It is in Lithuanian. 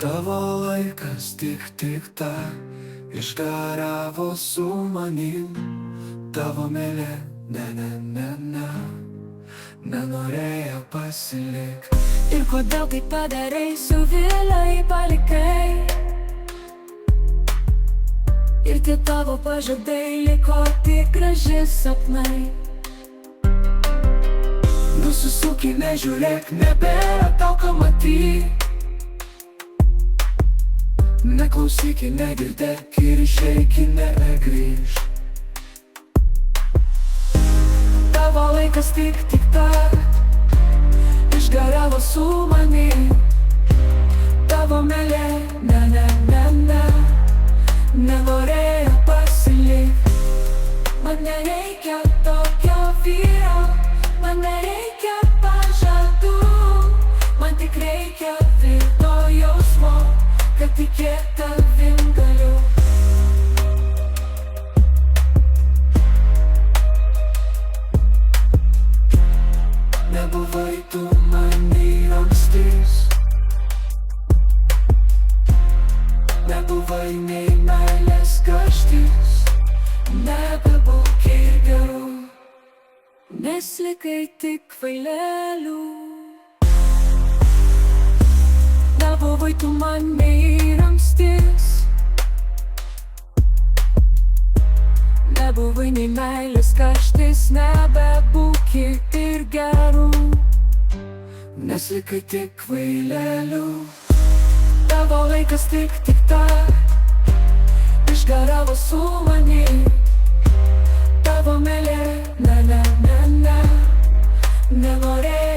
Tavo laikas tik tak išgaravo su manim. Tavo meilė, nenorėjo pasilik. Ir kodėl tai padarai, su vėlai palikai? Ir tie tavo pažadai liko tik graži sapnai. Nusisuki, nežiūrėk, nebėra tau ką matyt. Neklausyk, negirdėk ir išeik, nebegrįžk. Tavo laikas tik tak išgaravo su manim. Tavo meilė, nenorėjo pasilik. Man nereikia tokio vyro, man nereikia pažadų. Man tik reikia tvirto jausmo, kad tikėt tavim galiu. Nebuvai tu man nei ramstis, nebuvai nei meilės karštis, nebebūk ir gerų, nes likai tik kvailelių. Nebuvai tu man nei ramstis, nebuvai nei meilės karštis, nebebūk ir gerų, nes likai tik kvailelių. tavo laikas tik tak išgaravo su manim. Tavo meilė, nenorėjo